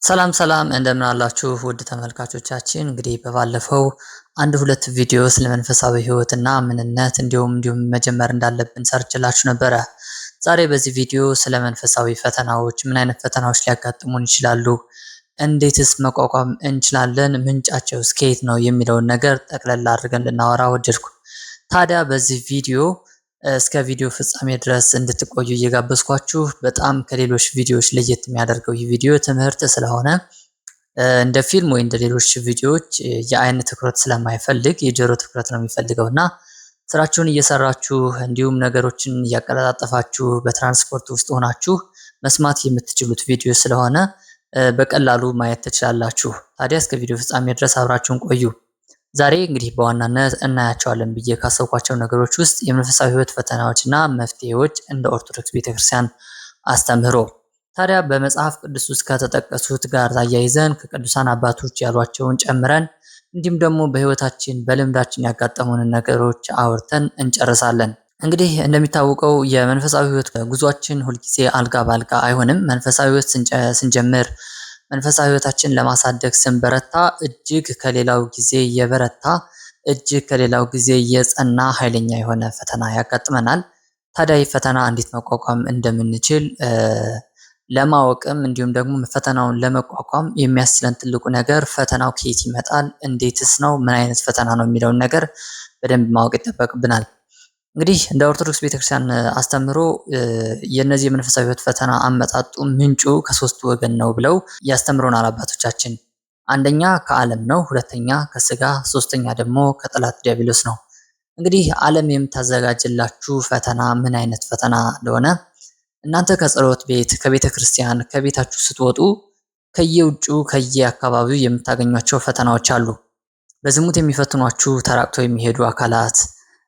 ሰላም ሰላም እንደምን አላችሁ ውድ ተመልካቾቻችን። እንግዲህ በባለፈው አንድ ሁለት ቪዲዮ ስለ መንፈሳዊ ህይወትና ምንነት እንዲሁም መጀመር እንዳለብን ሰርችላችሁ ነበረ። ዛሬ በዚህ ቪዲዮ ስለ መንፈሳዊ ፈተናዎች፣ ምን አይነት ፈተናዎች ሊያጋጥሙን ይችላሉ፣ እንዴትስ መቋቋም እንችላለን፣ ምንጫቸውስ ከየት ነው የሚለውን ነገር ጠቅለል አድርገን ልናወራ ወደድኩ። ታዲያ በዚህ ቪዲዮ እስከ ቪዲዮ ፍጻሜ ድረስ እንድትቆዩ እየጋበዝኳችሁ በጣም ከሌሎች ቪዲዮዎች ለየት የሚያደርገው ይህ ቪዲዮ ትምህርት ስለሆነ እንደ ፊልም ወይ እንደ ሌሎች ቪዲዮዎች የአይን ትኩረት ስለማይፈልግ የጆሮ ትኩረት ነው የሚፈልገው እና ስራችሁን እየሰራችሁ እንዲሁም ነገሮችን እያቀላጣጠፋችሁ በትራንስፖርት ውስጥ ሆናችሁ መስማት የምትችሉት ቪዲዮ ስለሆነ በቀላሉ ማየት ትችላላችሁ። ታዲያ እስከ ቪዲዮ ፍጻሜ ድረስ አብራችሁን ቆዩ። ዛሬ እንግዲህ በዋናነት እናያቸዋለን ብዬ ካሰብኳቸው ነገሮች ውስጥ የመንፈሳዊ ህይወት ፈተናዎችና መፍትሄዎች እንደ ኦርቶዶክስ ቤተክርስቲያን አስተምህሮ። ታዲያ በመጽሐፍ ቅዱስ ውስጥ ከተጠቀሱት ጋር ታያይዘን ከቅዱሳን አባቶች ያሏቸውን ጨምረን እንዲሁም ደግሞ በህይወታችን በልምዳችን ያጋጠሙንን ነገሮች አውርተን እንጨርሳለን። እንግዲህ እንደሚታወቀው የመንፈሳዊ ህይወት ጉዟችን ሁልጊዜ አልጋ ባልጋ አይሆንም። መንፈሳዊ ህይወት ስንጀምር መንፈሳዊ ህይወታችን ለማሳደግ ስንበረታ እጅግ ከሌላው ጊዜ የበረታ እጅግ ከሌላው ጊዜ የጸና ኃይለኛ የሆነ ፈተና ያጋጥመናል። ታዲያ ይህ ፈተና እንዴት መቋቋም እንደምንችል ለማወቅም እንዲሁም ደግሞ ፈተናውን ለመቋቋም የሚያስችለን ትልቁ ነገር ፈተናው ከየት ይመጣል፣ እንዴትስ ነው፣ ምን አይነት ፈተና ነው የሚለውን ነገር በደንብ ማወቅ ይጠበቅብናል። እንግዲህ እንደ ኦርቶዶክስ ቤተክርስቲያን አስተምሮ የነዚህ የመንፈሳዊ ህይወት ፈተና አመጣጡ ምንጩ ከሶስት ወገን ነው ብለው ያስተምሩናል አባቶቻችን። አንደኛ ከዓለም ነው፣ ሁለተኛ ከስጋ፣ ሶስተኛ ደግሞ ከጠላት ዲያብሎስ ነው። እንግዲህ ዓለም የምታዘጋጅላችሁ ፈተና ምን አይነት ፈተና እንደሆነ እናንተ ከጸሎት ቤት ከቤተ ክርስቲያን ከቤታችሁ ስትወጡ ከየውጩ ከየአካባቢው የምታገኟቸው ፈተናዎች አሉ። በዝሙት የሚፈትኗችሁ ተራቅተው የሚሄዱ አካላት፣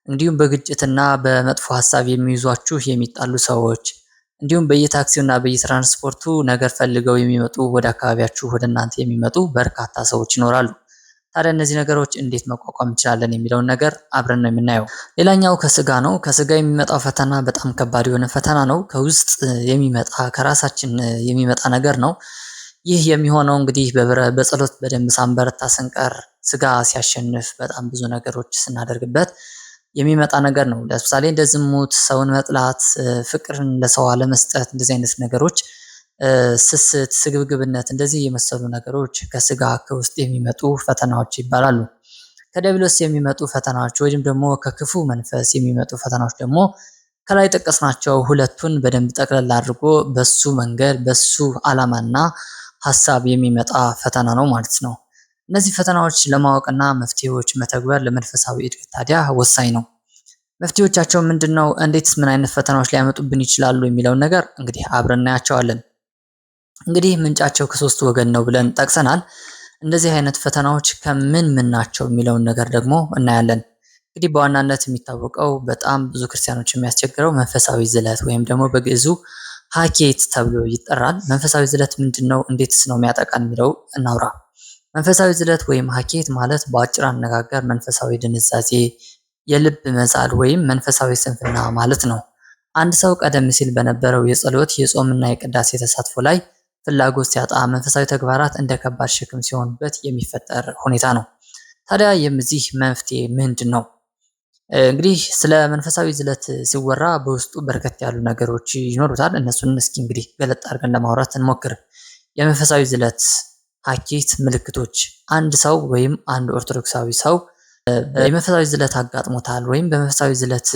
እንዲሁም በግጭትና በመጥፎ ሐሳብ የሚይዟችሁ የሚጣሉ ሰዎች፣ እንዲሁም በየታክሲውና በየትራንስፖርቱ ነገር ፈልገው የሚመጡ ወደ አካባቢያችሁ ወደ እናንተ የሚመጡ በርካታ ሰዎች ይኖራሉ። ታዲያ እነዚህ ነገሮች እንዴት መቋቋም እንችላለን የሚለውን ነገር አብረን ነው የምናየው። ሌላኛው ከስጋ ነው። ከስጋ የሚመጣው ፈተና በጣም ከባድ የሆነ ፈተና ነው። ከውስጥ የሚመጣ ከራሳችን የሚመጣ ነገር ነው። ይህ የሚሆነው እንግዲህ በጸሎት በደንብ ሳንበረታ ስንቀር ስጋ ሲያሸንፍ በጣም ብዙ ነገሮች ስናደርግበት የሚመጣ ነገር ነው። ለምሳሌ እንደ ዝሙት፣ ሰውን መጥላት፣ ፍቅርን ለሰው አለመስጠት፣ እንደዚህ አይነት ነገሮች፣ ስስት፣ ስግብግብነት፣ እንደዚህ የመሰሉ ነገሮች ከስጋ ከውስጥ የሚመጡ ፈተናዎች ይባላሉ። ከዲያብሎስ የሚመጡ ፈተናዎች ወይም ደግሞ ከክፉ መንፈስ የሚመጡ ፈተናዎች ደግሞ ከላይ ጠቀስናቸው ሁለቱን በደንብ ጠቅለል አድርጎ በሱ መንገድ በሱ ዓላማና ሐሳብ የሚመጣ ፈተና ነው ማለት ነው። እነዚህ ፈተናዎች ለማወቅና መፍትሄዎች መተግበር ለመንፈሳዊ እድገት ታዲያ ወሳኝ ነው። መፍትሄዎቻቸው ምንድነው? እንዴትስ ምን አይነት ፈተናዎች ሊያመጡብን ይችላሉ የሚለውን ነገር እንግዲህ አብረን እናያቸዋለን። እንግዲህ ምንጫቸው ከሶስት ወገን ነው ብለን ጠቅሰናል። እንደዚህ አይነት ፈተናዎች ከምን ምን ናቸው የሚለውን ነገር ደግሞ እናያለን። እንግዲህ በዋናነት የሚታወቀው በጣም ብዙ ክርስቲያኖች የሚያስቸግረው መንፈሳዊ ዝለት ወይም ደግሞ በግዕዙ ሀኬት ተብሎ ይጠራል። መንፈሳዊ ዝለት ምንድነው? እንዴትስ ነው የሚያጠቃን የሚለው እናውራ። መንፈሳዊ ዝለት ወይም ሀኬት ማለት በአጭር አነጋገር መንፈሳዊ ድንዛዜ፣ የልብ መዛል ወይም መንፈሳዊ ስንፍና ማለት ነው። አንድ ሰው ቀደም ሲል በነበረው የጸሎት የጾምና የቅዳሴ ተሳትፎ ላይ ፍላጎት ሲያጣ መንፈሳዊ ተግባራት እንደ ከባድ ሸክም ሲሆኑበት የሚፈጠር ሁኔታ ነው። ታዲያ የዚህ መፍትሄ ምንድን ነው? እንግዲህ ስለ መንፈሳዊ ዝለት ሲወራ በውስጡ በርከት ያሉ ነገሮች ይኖሩታል። እነሱን እስኪ እንግዲህ ገለጥ አድርገን ለማውራት እንሞክር። የመንፈሳዊ ዝለት ሀኬት ምልክቶች፣ አንድ ሰው ወይም አንድ ኦርቶዶክሳዊ ሰው የመንፈሳዊ ዝለት አጋጥሞታል ወይም በመንፈሳዊ ዝለት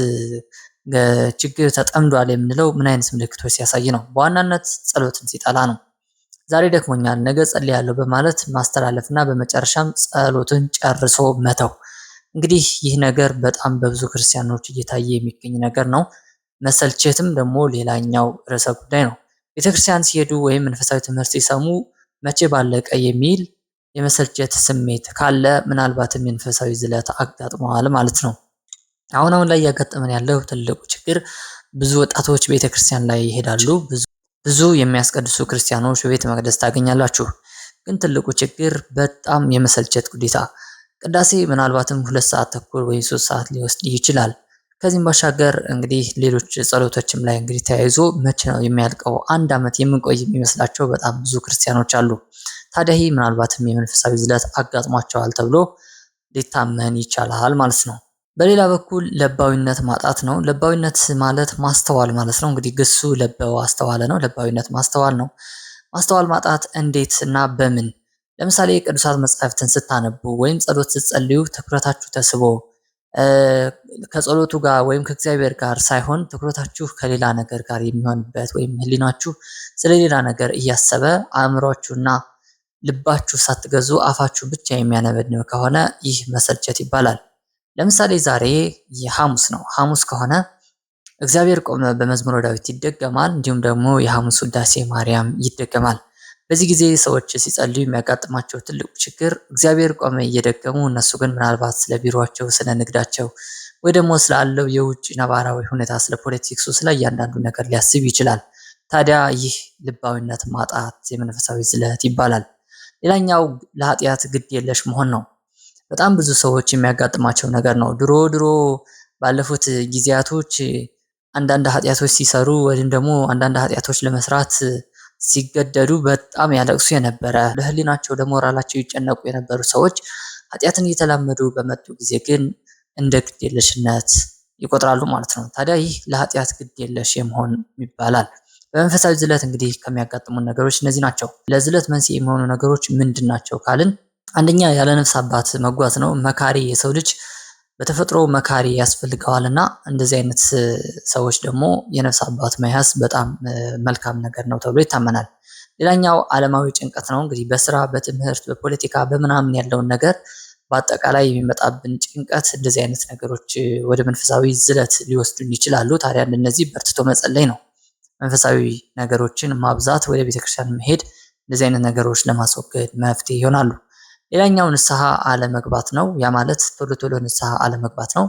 ችግር ተጠምዷል የምንለው ምን አይነት ምልክቶች ሲያሳይ ነው? በዋናነት ጸሎትን ሲጠላ ነው። ዛሬ ደክሞኛል ነገ ጸልያለሁ በማለት ማስተላለፍና በመጨረሻም ጸሎትን ጨርሶ መተው። እንግዲህ ይህ ነገር በጣም በብዙ ክርስቲያኖች እየታየ የሚገኝ ነገር ነው። መሰልቸትም ደግሞ ሌላኛው ርዕሰ ጉዳይ ነው። ቤተክርስቲያን ሲሄዱ ወይም መንፈሳዊ ትምህርት ሲሰሙ መቼ ባለቀ የሚል የመሰልቸት ስሜት ካለ ምናልባትም መንፈሳዊ ዝለት አጋጥመዋል ማለት ነው። አሁን ላይ እያጋጠመን ያለው ትልቁ ችግር ብዙ ወጣቶች ቤተክርስቲያን ላይ ይሄዳሉ። ብዙ የሚያስቀድሱ ክርስቲያኖች በቤተ መቅደስ ታገኛላችሁ። ግን ትልቁ ችግር በጣም የመሰልቸት ጉዴታ። ቅዳሴ ምናልባትም 2 ሰዓት ተኩል ወይ 3 ሰዓት ሊወስድ ይችላል። ከዚህም ባሻገር እንግዲህ ሌሎች ጸሎቶችም ላይ እንግዲህ ተያይዞ መቼ ነው የሚያልቀው? አንድ ዓመት የምንቆይ የሚመስላቸው በጣም ብዙ ክርስቲያኖች አሉ። ታዲያ ይህ ምናልባትም የመንፈሳዊ ዝለት አጋጥሟቸዋል ተብሎ ሊታመን ይቻላል ማለት ነው። በሌላ በኩል ለባዊነት ማጣት ነው። ለባዊነት ማለት ማስተዋል ማለት ነው። እንግዲህ ግሱ ለበው አስተዋለ ነው። ለባዊነት ማስተዋል ነው። ማስተዋል ማጣት እንዴት እና በምን? ለምሳሌ ቅዱሳት መጻሕፍትን ስታነቡ ወይም ጸሎት ስትጸልዩ ትኩረታችሁ ተስቦ ከጸሎቱ ጋር ወይም ከእግዚአብሔር ጋር ሳይሆን ትኩረታችሁ ከሌላ ነገር ጋር የሚሆንበት ወይም ህሊናችሁ ስለሌላ ነገር እያሰበ አእምሯችሁና ልባችሁ ሳትገዙ አፋችሁ ብቻ የሚያነበንብ ከሆነ ይህ መሰልቸት ይባላል። ለምሳሌ ዛሬ የሐሙስ ነው። ሐሙስ ከሆነ እግዚአብሔር ቆመ በመዝሙረ ዳዊት ይደገማል። እንዲሁም ደግሞ የሐሙስ ውዳሴ ማርያም ይደገማል። በዚህ ጊዜ ሰዎች ሲጸልዩ የሚያጋጥማቸው ትልቁ ችግር እግዚአብሔር ቆመ እየደገሙ እነሱ ግን ምናልባት ስለ ቢሮቸው፣ ስለ ንግዳቸው ወይ ደግሞ ስላለው የውጭ ነባራዊ ሁኔታ፣ ስለ ፖለቲክሱ፣ ስለ እያንዳንዱ ነገር ሊያስብ ይችላል። ታዲያ ይህ ልባዊነት ማጣት የመንፈሳዊ ዝለት ይባላል። ሌላኛው ለኃጢአት ግድ የለሽ መሆን ነው። በጣም ብዙ ሰዎች የሚያጋጥማቸው ነገር ነው። ድሮ ባለፉት ጊዜያቶች አንዳንድ ኃጢአቶች ሲሰሩ ወይም ደግሞ አንዳንድ ኃጢአቶች ለመስራት ሲገደዱ በጣም ያለቅሱ የነበረ ለህሊናቸው ለሞራላቸው ይጨነቁ የነበሩ ሰዎች ኃጢአትን እየተላመዱ በመጡ ጊዜ ግን እንደ ግድ የለሽነት ይቆጥራሉ ማለት ነው። ታዲያ ይህ ለኃጢአት ግድ የለሽ የመሆን ይባላል። በመንፈሳዊ ዝለት እንግዲህ ከሚያጋጥሙን ነገሮች እነዚህ ናቸው። ለዝለት መንስኤ የሚሆኑ ነገሮች ምንድን ናቸው ካልን አንደኛ ያለ ነፍስ አባት መጓዝ ነው። መካሪ የሰው ልጅ በተፈጥሮ መካሪ ያስፈልገዋልና እንደዚህ አይነት ሰዎች ደግሞ የነፍስ አባት መያዝ በጣም መልካም ነገር ነው ተብሎ ይታመናል። ሌላኛው ዓለማዊ ጭንቀት ነው። እንግዲህ በስራ፣ በትምህርት፣ በፖለቲካ በምናምን ያለውን ነገር በአጠቃላይ የሚመጣብን ጭንቀት እንደዚህ አይነት ነገሮች ወደ መንፈሳዊ ዝለት ሊወስዱን ይችላሉ። ታዲያ እንደነዚህ በርትቶ መጸለይ ነው። መንፈሳዊ ነገሮችን ማብዛት፣ ወደ ቤተክርስቲያን መሄድ እንደዚህ አይነት ነገሮች ለማስወገድ መፍትሄ ይሆናሉ። ሌላኛው ንስሐ አለመግባት ነው። ያ ማለት ቶሎ ቶሎ ንስሐ አለመግባት ነው።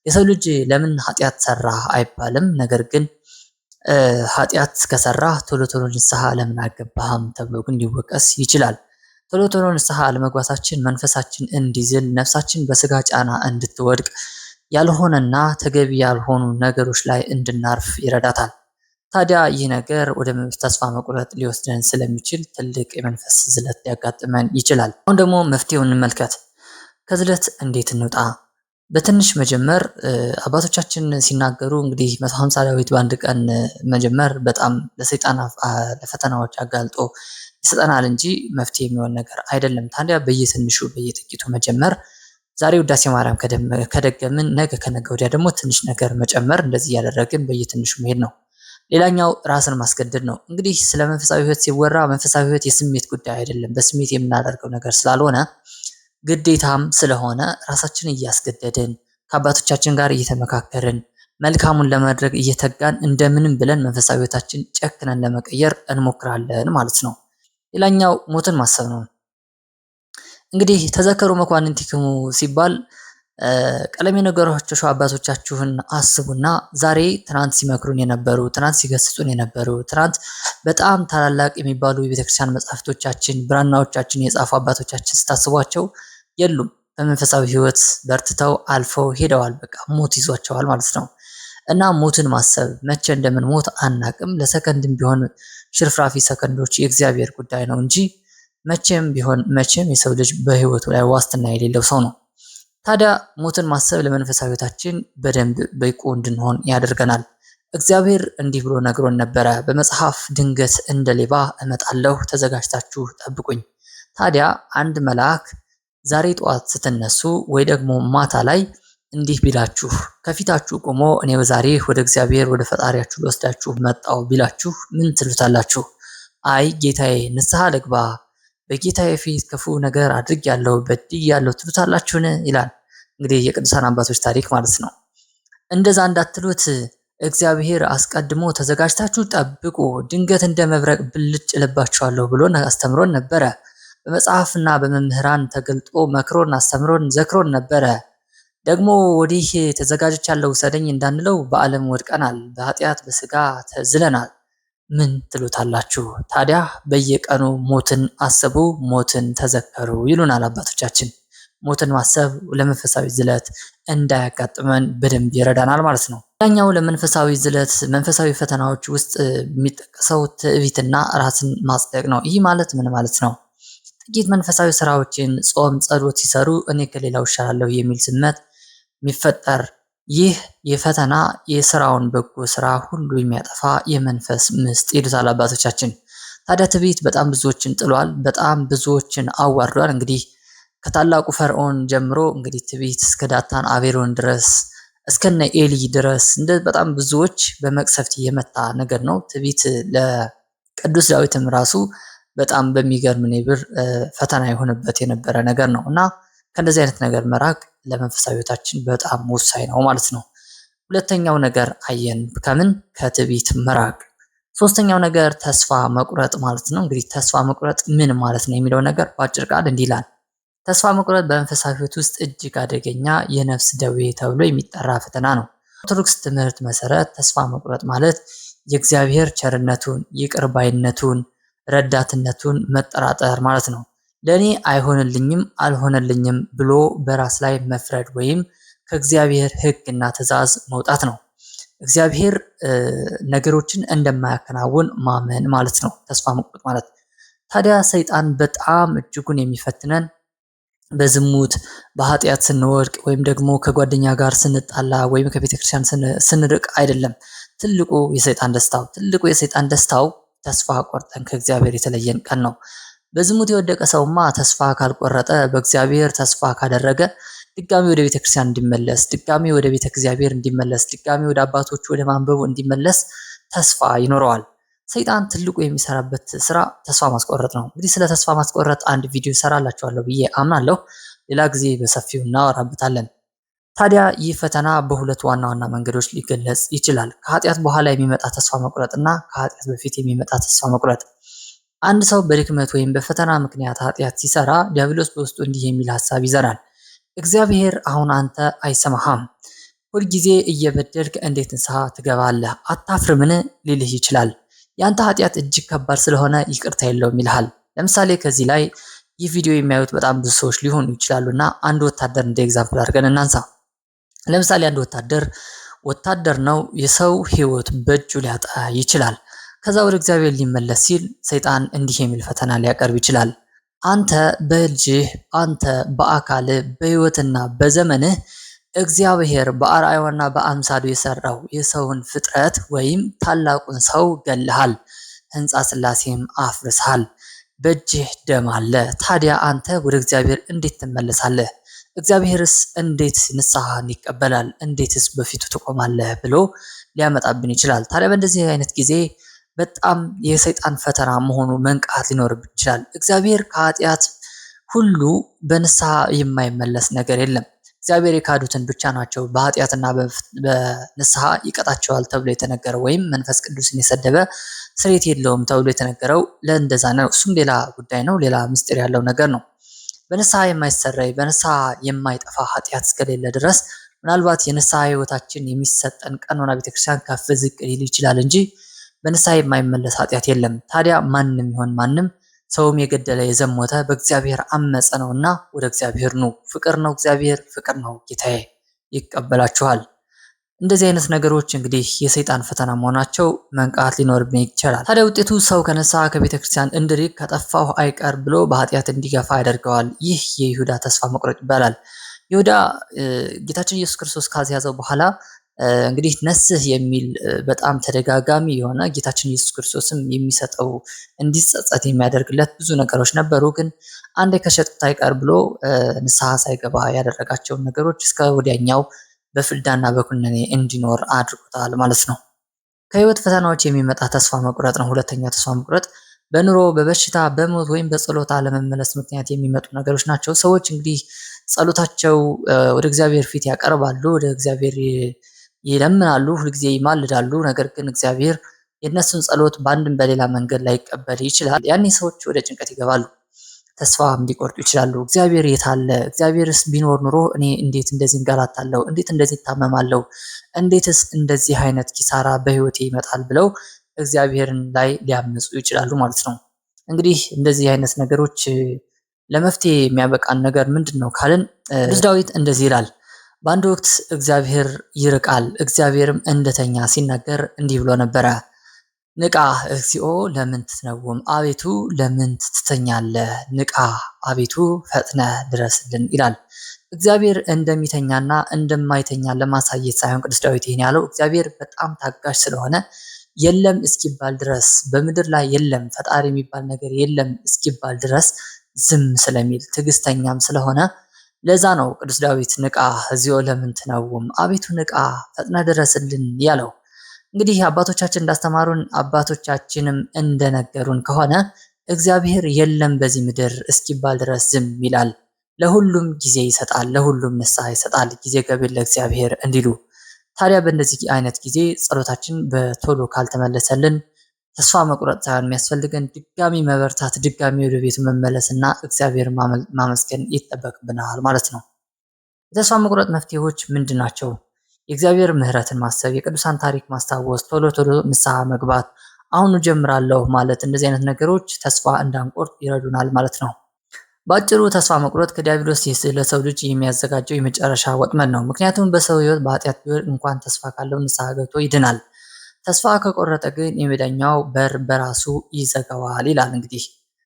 የሰው ልጅ ለምን ኃጢአት ሰራ አይባልም። ነገር ግን ኃጢአት ከሰራ ቶሎ ቶሎ ንስሐ ለምን አልገባህም ተብሎ ግን ሊወቀስ ይችላል። ቶሎ ቶሎ ንስሐ አለመግባታችን መንፈሳችን እንዲዝል፣ ነፍሳችን በስጋ ጫና እንድትወድቅ፣ ያልሆነና ተገቢ ያልሆኑ ነገሮች ላይ እንድናርፍ ይረዳታል። ታዲያ ይህ ነገር ወደ ተስፋ መቁረጥ ሊወስደን ስለሚችል ትልቅ የመንፈስ ዝለት ሊያጋጥመን ይችላል። አሁን ደግሞ መፍትሄውን እንመልከት። ከዝለት እንዴት እንውጣ? በትንሽ መጀመር አባቶቻችን ሲናገሩ እንግዲህ 150 ዳዊት በአንድ ቀን መጀመር በጣም ለሰይጣን ለፈተናዎች አጋልጦ ይሰጠናል እንጂ መፍትሄ የሚሆን ነገር አይደለም። ታዲያ በየትንሹ በየጥቂቱ መጀመር፣ ዛሬ ውዳሴ ማርያም ከደገምን ነገ ከነገ ወዲያ ደግሞ ትንሽ ነገር መጨመር፣ እንደዚህ እያደረግን በየትንሹ መሄድ ነው። ሌላኛው ራስን ማስገደድ ነው። እንግዲህ ስለ መንፈሳዊ ሕይወት ሲወራ መንፈሳዊ ሕይወት የስሜት ጉዳይ አይደለም። በስሜት የምናደርገው ነገር ስላልሆነ ግዴታም ስለሆነ ራሳችንን እያስገደድን ከአባቶቻችን ጋር እየተመካከርን መልካሙን ለማድረግ እየተጋን እንደምንም ብለን መንፈሳዊ ሕይወታችን ጨክነን ለመቀየር እንሞክራለን ማለት ነው። ሌላኛው ሞትን ማሰብ ነው። እንግዲህ ተዘከሩ መኳንንቲክሙ ሲባል ቀለም የነገሯቸው አባቶቻችሁን አስቡና ዛሬ ትናንት ሲመክሩን የነበሩ፣ ትናንት ሲገስጹን የነበሩ፣ ትናንት በጣም ታላላቅ የሚባሉ የቤተክርስቲያን መጽሐፍቶቻችን ብራናዎቻችን የጻፉ አባቶቻችን ስታስቧቸው የሉም። በመንፈሳዊ ሕይወት በርትተው አልፈው ሄደዋል። በቃ ሞት ይዟቸዋል ማለት ነው። እና ሞትን ማሰብ መቼ እንደምንሞት አናቅም። ለሰከንድም ቢሆን ሽርፍራፊ ሰከንዶች የእግዚአብሔር ጉዳይ ነው እንጂ መቼም ቢሆን መቼም የሰው ልጅ በሕይወቱ ላይ ዋስትና የሌለው ሰው ነው። ታዲያ ሞትን ማሰብ ለመንፈሳዊ ሕይወታችን በደንብ ብቁ እንድንሆን ያደርገናል። እግዚአብሔር እንዲህ ብሎ ነግሮን ነበረ በመጽሐፍ ድንገት እንደ ሌባ እመጣለሁ፣ ተዘጋጅታችሁ ጠብቁኝ። ታዲያ አንድ መልአክ ዛሬ ጠዋት ስትነሱ ወይ ደግሞ ማታ ላይ እንዲህ ቢላችሁ ከፊታችሁ ቆሞ እኔ ዛሬ ወደ እግዚአብሔር ወደ ፈጣሪያችሁ ልወስዳችሁ መጣው ቢላችሁ ምን ትሉታላችሁ? አይ ጌታዬ ንስሐ ልግባ፣ በጌታዬ ፊት ክፉ ነገር አድርጌያለሁ፣ በድያለሁ ትሉታላችሁን? ይላል እንግዲህ የቅዱሳን አባቶች ታሪክ ማለት ነው። እንደዛ እንዳትሉት እግዚአብሔር አስቀድሞ ተዘጋጅታችሁ ጠብቁ፣ ድንገት እንደ መብረቅ ብልጭ እልባችኋለሁ ብሎን አስተምሮን ነበረ። በመጽሐፍና በመምህራን ተገልጦ መክሮን አስተምሮን ዘክሮን ነበረ። ደግሞ ወዲህ ተዘጋጅቻለሁ ውሰደኝ እንዳንለው በዓለም ወድቀናል፣ በኃጢአት በስጋ ተዝለናል። ምን ትሉታላችሁ? ታዲያ በየቀኑ ሞትን አስቡ፣ ሞትን ተዘከሩ ይሉናል አባቶቻችን። ሞትን ማሰብ ለመንፈሳዊ ዝለት እንዳያጋጥመን በደንብ ይረዳናል ማለት ነው። ሌላኛው ለመንፈሳዊ ዝለት መንፈሳዊ ፈተናዎች ውስጥ የሚጠቀሰው ትዕቢትና ራስን ማጽደቅ ነው። ይህ ማለት ምን ማለት ነው? ጥቂት መንፈሳዊ ስራዎችን ጾም፣ ጸሎት ሲሰሩ እኔ ከሌላው እሻላለሁ የሚል ስሜት የሚፈጠር ይህ የፈተና የስራውን በጎ ስራ ሁሉ የሚያጠፋ የመንፈስ ምስጥ ይሉታል አባቶቻችን። ታዲያ ትዕቢት በጣም ብዙዎችን ጥሏል፣ በጣም ብዙዎችን አዋርዷል። እንግዲህ ከታላቁ ፈርዖን ጀምሮ እንግዲህ ትዕቢት እስከ ዳታን አቤሮን ድረስ እስከነ ኤሊ ድረስ በጣም ብዙዎች በመቅሰፍት የመታ ነገር ነው። ትዕቢት ለቅዱስ ዳዊትም ራሱ በጣም በሚገርም ነብር ፈተና የሆነበት የነበረ ነገር ነው እና ከእንደዚህ አይነት ነገር መራቅ ለመንፈሳዊ ሕይወታችን በጣም ወሳኝ ነው ማለት ነው። ሁለተኛው ነገር አየን ከምን ከትዕቢት መራቅ። ሶስተኛው ነገር ተስፋ መቁረጥ ማለት ነው። እንግዲህ ተስፋ መቁረጥ ምን ማለት ነው የሚለው ነገር በአጭር ቃል እንዲህ ይላል። ተስፋ መቁረጥ በመንፈሳዊ ሕይወት ውስጥ እጅግ አደገኛ የነፍስ ደዌ ተብሎ የሚጠራ ፈተና ነው። ኦርቶዶክስ ትምህርት መሰረት ተስፋ መቁረጥ ማለት የእግዚአብሔር ቸርነቱን፣ ይቅር ባይነቱን፣ ረዳትነቱን መጠራጠር ማለት ነው። ለኔ አይሆንልኝም አልሆነልኝም ብሎ በራስ ላይ መፍረድ ወይም ከእግዚአብሔር ሕግና ትእዛዝ መውጣት ነው። እግዚአብሔር ነገሮችን እንደማያከናውን ማመን ማለት ነው ተስፋ መቁረጥ ማለት። ታዲያ ሰይጣን በጣም እጅጉን የሚፈትነን በዝሙት በኃጢአት ስንወድቅ ወይም ደግሞ ከጓደኛ ጋር ስንጣላ ወይም ከቤተክርስቲያን ስንርቅ አይደለም። ትልቁ የሰይጣን ደስታው ተስፋ ቆርጠን ከእግዚአብሔር የተለየን ቀን ነው። በዝሙት የወደቀ ሰውማ ተስፋ ካልቆረጠ በእግዚአብሔር ተስፋ ካደረገ ድጋሚ ወደ ቤተክርስቲያን እንዲመለስ፣ ድጋሚ ወደ ቤተ እግዚአብሔር እንዲመለስ፣ ድጋሚ ወደ አባቶቹ ወደ ማንበቡ እንዲመለስ ተስፋ ይኖረዋል። ሰይጣን ትልቁ የሚሰራበት ስራ ተስፋ ማስቆረጥ ነው። እንግዲህ ስለ ተስፋ ማስቆረጥ አንድ ቪዲዮ ሰራላችኋለሁ ብዬ አምናለሁ። ሌላ ጊዜ በሰፊው እናወራበታለን። ታዲያ ይህ ፈተና በሁለት ዋና ዋና መንገዶች ሊገለጽ ይችላል። ከኃጢአት በኋላ የሚመጣ ተስፋ መቁረጥ እና ከኃጢአት በፊት የሚመጣ ተስፋ መቁረጥ። አንድ ሰው በድክመት ወይም በፈተና ምክንያት ኃጢአት ሲሰራ ዲያብሎስ በውስጡ እንዲህ የሚል ሐሳብ ይዘራል። እግዚአብሔር አሁን አንተ አይሰማህም፣ ሁልጊዜ እየበደልክ እንዴት ንስሐ ትገባለህ? አታፍርምን? ሊልህ ይችላል። ያንተ ኃጢአት እጅግ ከባድ ስለሆነ ይቅርታ የለውም ይልሃል። ለምሳሌ ከዚህ ላይ ይህ ቪዲዮ የሚያዩት በጣም ብዙ ሰዎች ሊሆኑ ይችላሉና አንድ ወታደር እንደ ኤግዛምፕል አድርገን እናንሳ። ለምሳሌ አንድ ወታደር ነው። የሰው ሕይወት በእጁ ሊያጣ ይችላል። ከዛ ወደ እግዚአብሔር ሊመለስ ሲል ሰይጣን እንዲህ የሚል ፈተና ሊያቀርብ ይችላል። አንተ በልጅህ፣ አንተ በአካልህ፣ በሕይወትና በዘመንህ እግዚአብሔር በአርአያውና በአምሳሉ የሰራው የሰውን ፍጥረት ወይም ታላቁን ሰው ገለሃል፣ ሕንፃ ሥላሴም አፍርሰሃል፣ በእጅህ ደም አለ። ታዲያ አንተ ወደ እግዚአብሔር እንዴት ትመለሳለህ? እግዚአብሔርስ እንዴት ንስሐን ይቀበላል? እንዴትስ በፊቱ ትቆማለህ? ብሎ ሊያመጣብን ይችላል። ታዲያ በእንደዚህ አይነት ጊዜ በጣም የሰይጣን ፈተና መሆኑ መንቃት ሊኖርብን ይችላል። እግዚአብሔር ከኃጢአት ሁሉ በንስሐ የማይመለስ ነገር የለም። እግዚአብሔር የካዱትን ብቻ ናቸው በኃጢአትና በንስሐ ይቀጣቸዋል ተብሎ የተነገረው ወይም መንፈስ ቅዱስን የሰደበ ስርየት የለውም ተብሎ የተነገረው ለእንደዛ ነው። እሱም ሌላ ጉዳይ ነው፣ ሌላ ምስጢር ያለው ነገር ነው። በንስሐ የማይሰረይ በንስሐ የማይጠፋ ኃጢአት እስከሌለ ድረስ ምናልባት የንስሐ ሕይወታችን የሚሰጠን ቀኖና ቤተክርስቲያን ከፍ ዝቅ ሊል ይችላል እንጂ በንስሐ የማይመለስ ኃጢአት የለም። ታዲያ ማንም ይሆን ማንም ሰውም የገደለ የዘሞተ በእግዚአብሔር አመፀ ነውና ወደ እግዚአብሔር ኑ። ፍቅር ነው እግዚአብሔር፣ ፍቅር ነው ጌታዬ፣ ይቀበላችኋል። እንደዚህ አይነት ነገሮች እንግዲህ የሰይጣን ፈተና መሆናቸው መንቃት ሊኖርብን ይችላል። ታዲያ ውጤቱ ሰው ከንስሐ ከቤተ ክርስቲያን እንድርቅ ከጠፋሁ አይቀር ብሎ በኃጢአት እንዲገፋ ያደርገዋል። ይህ የይሁዳ ተስፋ መቁረጥ ይባላል። ይሁዳ ጌታችን ኢየሱስ ክርስቶስ ካስያዘው በኋላ እንግዲህ ነስህ የሚል በጣም ተደጋጋሚ የሆነ ጌታችን ኢየሱስ ክርስቶስም የሚሰጠው እንዲጸጸት የሚያደርግለት ብዙ ነገሮች ነበሩ። ግን አንዴ ከሸጡት አይቀር ብሎ ንስሐ ሳይገባ ያደረጋቸውን ነገሮች እስከ ወዲያኛው በፍዳና በኩነኔ እንዲኖር አድርጎታል ማለት ነው። ከህይወት ፈተናዎች የሚመጣ ተስፋ መቁረጥ ነው። ሁለተኛው ተስፋ መቁረጥ በኑሮ በበሽታ በሞት ወይም በጸሎት አለመመለስ ምክንያት የሚመጡ ነገሮች ናቸው። ሰዎች እንግዲህ ጸሎታቸው ወደ እግዚአብሔር ፊት ያቀርባሉ፣ ወደ እግዚአብሔር ይለምናሉ፣ ሁልጊዜ ይማልዳሉ። ነገር ግን እግዚአብሔር የእነሱን ጸሎት በአንድም በሌላ መንገድ ላይቀበል ይችላል። ያኔ ሰዎች ወደ ጭንቀት ይገባሉ፣ ተስፋም ሊቆርጡ ይችላሉ። እግዚአብሔር የት አለ? እግዚአብሔርስ ቢኖር ኑሮ እኔ እንዴት እንደዚህ እንገላታለሁ? እንዴት እንደዚህ እታመማለሁ? እንዴትስ እንደዚህ አይነት ኪሳራ በህይወቴ ይመጣል? ብለው እግዚአብሔርን ላይ ሊያምፁ ይችላሉ ማለት ነው። እንግዲህ እንደዚህ አይነት ነገሮች ለመፍትሄ የሚያበቃን ነገር ምንድነው ካልን ቅዱስ ዳዊት እንደዚህ ይላል። በአንድ ወቅት እግዚአብሔር ይርቃል እግዚአብሔርም እንደተኛ ሲናገር እንዲህ ብሎ ነበረ። ንቃ እግዚኦ ለምን ትትነውም አቤቱ ለምን ትተኛለህ? ንቃ አቤቱ ፈጥነህ ድረስልን ይላል። እግዚአብሔር እንደሚተኛና እንደማይተኛ ለማሳየት ሳይሆን ቅዱስ ዳዊት ይህን ያለው እግዚአብሔር በጣም ታጋሽ ስለሆነ የለም እስኪባል ድረስ በምድር ላይ የለም ፈጣሪ የሚባል ነገር የለም እስኪባል ድረስ ዝም ስለሚል ትዕግስተኛም ስለሆነ ለዛ ነው ቅዱስ ዳዊት ንቃ እግዚኦ ለምን ትነውም አቤቱ ንቃ ፈጥነህ ድረስልን ያለው። እንግዲህ አባቶቻችን እንዳስተማሩን አባቶቻችንም እንደነገሩን ከሆነ እግዚአብሔር የለም በዚህ ምድር እስኪባል ድረስ ዝም ይላል። ለሁሉም ጊዜ ይሰጣል፣ ለሁሉም ንስሐ ይሰጣል፣ ጊዜ ገቢር ለእግዚአብሔር እንዲሉ። ታዲያ በእንደዚህ አይነት ጊዜ ጸሎታችን በቶሎ ካልተመለሰልን ተስፋ መቁረጥ ሳይሆን የሚያስፈልገን ድጋሚ መበርታት፣ ድጋሚ ወደ ቤቱ መመለስና እግዚአብሔር ማመስገን ይጠበቅብናል ማለት ነው። የተስፋ መቁረጥ መፍትሄዎች ምንድን ናቸው? የእግዚአብሔር ምሕረትን ማሰብ፣ የቅዱሳን ታሪክ ማስታወስ፣ ቶሎ ቶሎ ንስሐ መግባት፣ አሁኑ ጀምራለሁ ማለት እንደዚህ አይነት ነገሮች ተስፋ እንዳንቆርጥ ይረዱናል ማለት ነው። በአጭሩ ተስፋ መቁረጥ ከዲያብሎስ ለሰው ልጅ የሚያዘጋጀው የመጨረሻ ወጥመድ ነው። ምክንያቱም በሰው ሕይወት በኃጢአት ቢሆን እንኳን ተስፋ ካለው ንስሐ ገብቶ ይድናል። ተስፋ ከቆረጠ ግን የመዳኛው በር በራሱ ይዘጋዋል ይላል። እንግዲህ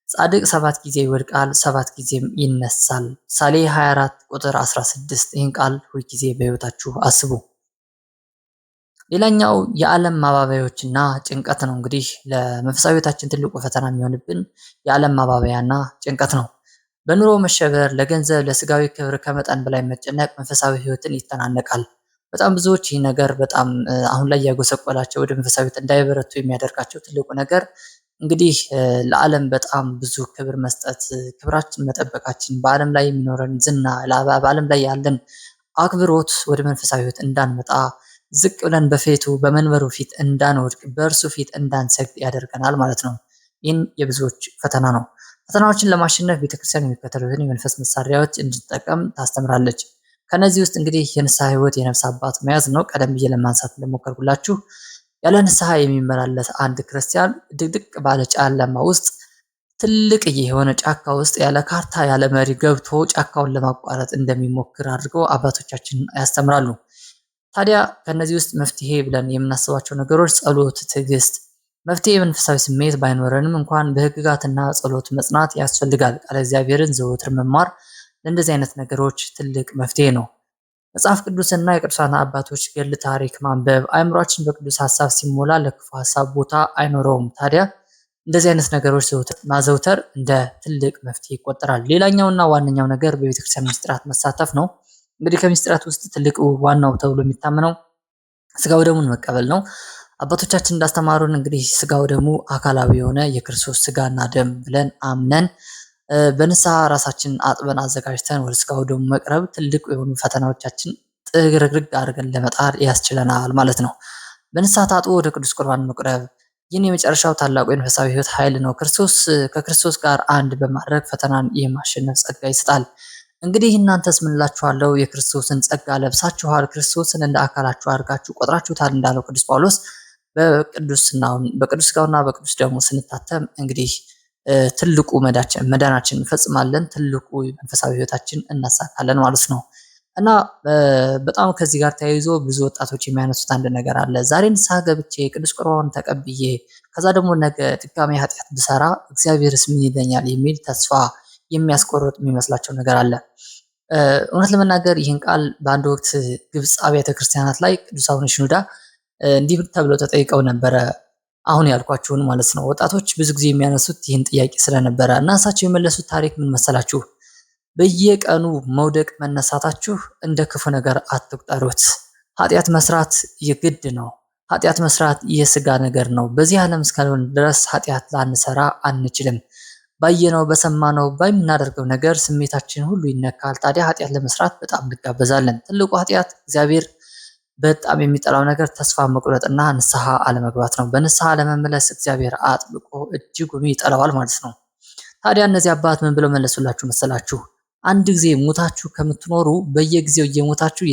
ጻድቅ 7 ጊዜ ይወድቃል 7 ጊዜም ይነሳል። ምሳሌ 24 ቁጥር 16። ይህን ቃል ሁል ጊዜ በሕይወታችሁ አስቡ። ሌላኛው የዓለም ማባበያዎችና ጭንቀት ነው። እንግዲህ ለመንፈሳዊ ሕይወታችን ትልቁ ፈተና የሚሆንብን የዓለም ማባበያና ጭንቀት ነው። በኑሮ መሸበር፣ ለገንዘብ ለስጋዊ ክብር ከመጠን በላይ መጨነቅ መንፈሳዊ ሕይወትን ይተናነቃል። በጣም ብዙዎች ይህ ነገር በጣም አሁን ላይ ያጎሰቆላቸው ወደ መንፈሳዊ ሕይወት እንዳይበረቱ የሚያደርጋቸው ትልቁ ነገር እንግዲህ ለዓለም በጣም ብዙ ክብር መስጠት፣ ክብራችን መጠበቃችን፣ በዓለም ላይ የሚኖረን ዝና፣ በዓለም ላይ ያለን አክብሮት ወደ መንፈሳዊ ሕይወት እንዳንመጣ ዝቅ ብለን በፊቱ በመንበሩ ፊት እንዳንወድቅ በእርሱ ፊት እንዳንሰግድ ያደርገናል ማለት ነው። ይህን የብዙዎች ፈተና ነው። ፈተናዎችን ለማሸነፍ ቤተክርስቲያን የሚከተሉትን የመንፈስ መሳሪያዎች እንድንጠቀም ታስተምራለች። ከነዚህ ውስጥ እንግዲህ የንስሐ ሕይወት የነፍስ አባት መያዝ ነው። ቀደም ብዬ ለማንሳት እንደሞከርኩላችሁ ያለ ንስሐ የሚመላለስ አንድ ክርስቲያን ድቅድቅ ባለ ጨለማ ውስጥ ትልቅ የሆነ ጫካ ውስጥ ያለ ካርታ ያለ መሪ ገብቶ ጫካውን ለማቋረጥ እንደሚሞክር አድርገው አባቶቻችን ያስተምራሉ። ታዲያ ከነዚህ ውስጥ መፍትሄ ብለን የምናስባቸው ነገሮች ጸሎት፣ ትዕግስት። መፍትሄ መንፈሳዊ ስሜት ባይኖረንም እንኳን በሕግጋትና ጸሎት መጽናት ያስፈልጋል። ቃለ እግዚአብሔርን ዘወትር መማር ለእንደዚህ አይነት ነገሮች ትልቅ መፍትሄ ነው። መጽሐፍ ቅዱስና የቅዱሳን አባቶች ገድል ታሪክ ማንበብ አእምሯችን በቅዱስ ሀሳብ ሲሞላ ለክፉ ሀሳብ ቦታ አይኖረውም። ታዲያ እንደዚህ አይነት ነገሮች ማዘውተር እንደ ትልቅ መፍትሄ ይቆጠራል። ሌላኛውና ዋነኛው ነገር በቤተክርስቲያን ምስጢራት መሳተፍ ነው። እንግዲህ ከምስጢራት ውስጥ ትልቁ ዋናው ተብሎ የሚታመነው ስጋው ደሙን መቀበል ነው። አባቶቻችን እንዳስተማሩን እንግዲህ ስጋው ደሙ አካላዊ የሆነ የክርስቶስ ስጋና ደም ብለን አምነን በንስሐ ራሳችን አጥበን አዘጋጅተን ወደ ስጋው ደሙ መቅረብ ትልቅ የሆኑ ፈተናዎቻችን ጥግርግርግ አድርገን ለመጣር ያስችለናል ማለት ነው። በንስሐ ታጥቦ ወደ ቅዱስ ቁርባን መቅረብ ይህን የመጨረሻው ታላቁ የመንፈሳዊ ሕይወት ኃይል ነው። ከክርስቶስ ጋር አንድ በማድረግ ፈተናን የማሸነፍ ጸጋ ይሰጣል። እንግዲህ እናንተስ ምን እላችኋለሁ? የክርስቶስን ጸጋ ለብሳችኋል፣ ክርስቶስን እንደ አካላችሁ አድርጋችሁ ቆጥራችሁታል እንዳለው ቅዱስ ጳውሎስ በቅዱስ ስጋውና በቅዱስ ደሙ ስንታተም እንግዲህ ትልቁ መዳናችን እንፈጽማለን፣ ትልቁ መንፈሳዊ ሕይወታችን እናሳካለን ማለት ነው። እና በጣም ከዚህ ጋር ተያይዞ ብዙ ወጣቶች የሚያነሱት አንድ ነገር አለ። ዛሬ ንስሐ ገብቼ ቅዱስ ቁርባን ተቀብዬ ከዛ ደግሞ ነገ ድጋሜ ኃጢአት ብሰራ እግዚአብሔርስ ምን ይለኛል የሚል ተስፋ የሚያስቆርጥ የሚመስላቸው ነገር አለ። እውነት ለመናገር ይህን ቃል በአንድ ወቅት ግብፅ አብያተ ክርስቲያናት ላይ ቅዱስ አቡነ ሽኑዳ እንዲህ ተብለው ተጠይቀው ነበረ። አሁን ያልኳችሁን ማለት ነው። ወጣቶች ብዙ ጊዜ የሚያነሱት ይህን ጥያቄ ስለነበረ እና እሳቸው የመለሱት ታሪክ ምን መሰላችሁ? በየቀኑ መውደቅ መነሳታችሁ እንደ ክፉ ነገር አትቁጠሩት። ኃጢአት መስራት የግድ ነው። ኃጢአት መስራት የስጋ ነገር ነው። በዚህ ዓለም እስካልሆን ድረስ ኃጢአት ላንሰራ አንችልም። ባየነው በሰማነው በምናደርገው ነገር ስሜታችን ሁሉ ይነካል። ታዲያ ኃጢአት ለመስራት በጣም እንጋበዛለን። ትልቁ ኃጢአት እግዚአብሔር በጣም የሚጠላው ነገር ተስፋ መቁረጥና ንስሐ አለመግባት ነው። በንስሐ ለመመለስ እግዚአብሔር አጥብቆ እጅጉን ይጠላዋል ማለት ነው። ታዲያ እነዚህ አባት ምን ብለው መለሱላችሁ መሰላችሁ? አንድ ጊዜ ሞታችሁ ከምትኖሩ በየጊዜው እየሞታችሁ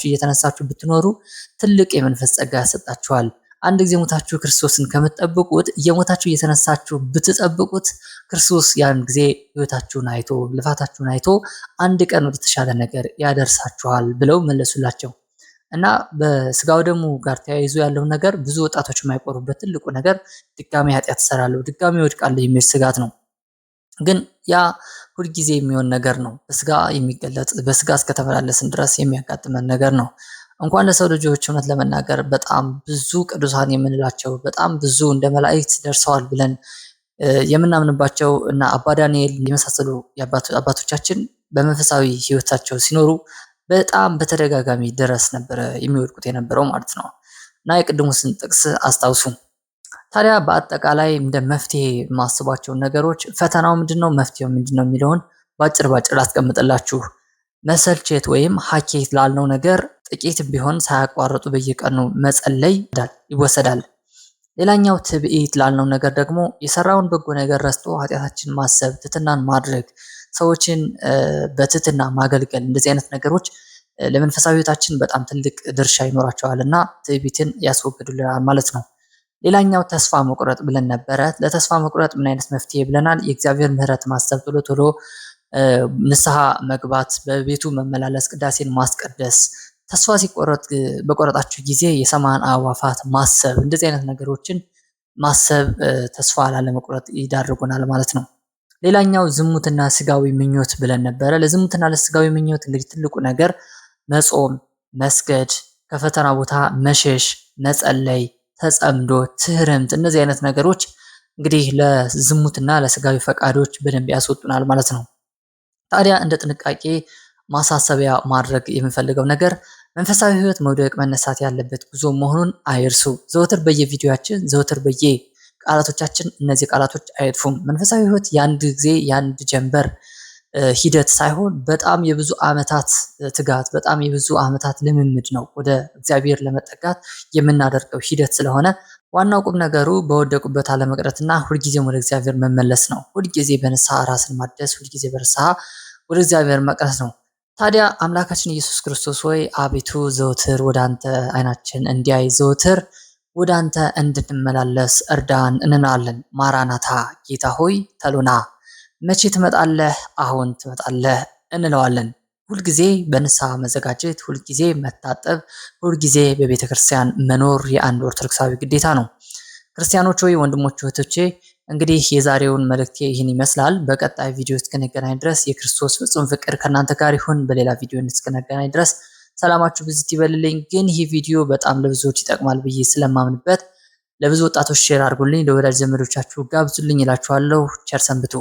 እየተነሳችሁ ብትኖሩ ትልቅ የመንፈስ ጸጋ ያሰጣችኋል። አንድ ጊዜ ሞታችሁ ክርስቶስን ከምትጠብቁት እየሞታችሁ እየተነሳችሁ ብትጠብቁት ክርስቶስ ያን ጊዜ ህይወታችሁን አይቶ ልፋታችሁን አይቶ አንድ ቀን ወደ ተሻለ ነገር ያደርሳችኋል ብለው መለሱላቸው። እና በስጋው ደሙ ጋር ተያይዞ ያለው ነገር ብዙ ወጣቶች የማይቆሩበት ትልቁ ነገር ድጋሚ ኃጢአት እሰራለሁ፣ ድጋሚ ወድቃለሁ የሚል ስጋት ነው። ግን ያ ሁልጊዜ የሚሆን ነገር ነው። በስጋ የሚገለጥ በስጋ እስከተመላለስን ድረስ የሚያጋጥመን ነገር ነው። እንኳን ለሰው ልጆች እውነት ለመናገር በጣም ብዙ ቅዱሳን የምንላቸው በጣም ብዙ እንደ መላእክት ደርሰዋል ብለን የምናምንባቸው እና አባ ዳንኤል የመሳሰሉ አባቶቻችን በመንፈሳዊ ህይወታቸው ሲኖሩ በጣም በተደጋጋሚ ድረስ ነበረ የሚወድቁት የነበረው ማለት ነው። እና የቅድሙስን ጥቅስ አስታውሱ። ታዲያ በአጠቃላይ እንደ መፍትሄ የማስባቸውን ነገሮች ፈተናው ምንድነው፣ መፍትሄው ምንድነው የሚለውን ባጭር አስቀምጥላችሁ። መሰልቸት ወይም ሀኬት ላልነው ነገር ጥቂት ቢሆን ሳያቋርጡ በየቀኑ መጸለይ ይወሰዳል። ሌላኛው ትዕቢት ላልነው ነገር ደግሞ የሰራውን በጎ ነገር ረስቶ ኃጢአታችን ማሰብ፣ ትህትናን ማድረግ፣ ሰዎችን በትህትና ማገልገል፣ እንደዚህ አይነት ነገሮች ለመንፈሳዊ ህይወታችን በጣም ትልቅ ድርሻ ይኖራቸዋል እና ትዕቢትን ያስወግዱልናል ማለት ነው። ሌላኛው ተስፋ መቁረጥ ብለን ነበረ። ለተስፋ መቁረጥ ምን አይነት መፍትሄ ብለናል? የእግዚአብሔር ምሕረት ማሰብ፣ ቶሎ ቶሎ ንስሐ መግባት፣ በቤቱ መመላለስ፣ ቅዳሴን ማስቀደስ፣ ተስፋ ሲቆረጥ በቆረጣችሁ ጊዜ የሰማያን አዕዋፋት ማሰብ፣ እንደዚህ አይነት ነገሮችን ማሰብ ተስፋ ላለመቁረጥ ይዳርጉናል ማለት ነው። ሌላኛው ዝሙትና ስጋዊ ምኞት ብለን ነበረ። ለዝሙትና ለስጋዊ ምኞት እንግዲህ ትልቁ ነገር መጾም፣ መስገድ፣ ከፈተና ቦታ መሸሽ፣ መጸለይ፣ ተጸምዶ፣ ትህርምት፣ እነዚህ አይነት ነገሮች እንግዲህ ለዝሙትና ለስጋዊ ፈቃዶች በደንብ ያስወጡናል ማለት ነው። ታዲያ እንደ ጥንቃቄ ማሳሰቢያ ማድረግ የምፈልገው ነገር መንፈሳዊ ህይወት መውደቅ መነሳት ያለበት ጉዞ መሆኑን አይርሱ። ዘወትር በየቪዲዮአችን ዘወትር በየቃላቶቻችን እነዚህ ቃላቶች አይጥፉም። መንፈሳዊ ህይወት የአንድ ጊዜ የአንድ ጀንበር ሂደት ሳይሆን በጣም የብዙ ዓመታት ትጋት፣ በጣም የብዙ ዓመታት ልምምድ ነው። ወደ እግዚአብሔር ለመጠጋት የምናደርገው ሂደት ስለሆነ ዋናው ቁም ነገሩ በወደቁበት አለመቅረትና ሁልጊዜም ወደ እግዚአብሔር መመለስ ነው። ሁልጊዜ በንስሐ ራስን ማደስ፣ ሁልጊዜ በንስሐ ወደ እግዚአብሔር መቅረት ነው። ታዲያ አምላካችን ኢየሱስ ክርስቶስ ሆይ አቤቱ ዘወትር ወደ አንተ አይናችን እንዲያይ ዘወትር ወደ አንተ እንድንመላለስ እርዳን እንላለን። ማራናታ ጌታ ሆይ ተሎና መቼ ትመጣለህ? አሁን ትመጣለህ እንለዋለን። ሁልጊዜ በንስሐ መዘጋጀት፣ ሁልጊዜ መታጠብ፣ ሁልጊዜ በቤተ ክርስቲያን መኖር የአንድ ኦርቶዶክሳዊ ግዴታ ነው። ክርስቲያኖች ሆይ ወንድሞች እህቶቼ፣ እንግዲህ የዛሬውን መልእክቴ ይህን ይመስላል። በቀጣይ ቪዲዮ እስክንገናኝ ድረስ የክርስቶስ ፍጹም ፍቅር ከእናንተ ጋር ይሁን። በሌላ ቪዲዮ እስክንገናኝ ድረስ ሰላማችሁ ብዝት ይበልልኝ። ግን ይህ ቪዲዮ በጣም ለብዙዎች ይጠቅማል ብዬ ስለማምንበት ለብዙ ወጣቶች ሼር አድርጉልኝ፣ ለወዳጅ ዘመዶቻችሁ ጋብዙልኝ እላችኋለሁ። ቸር ሰንብቱ።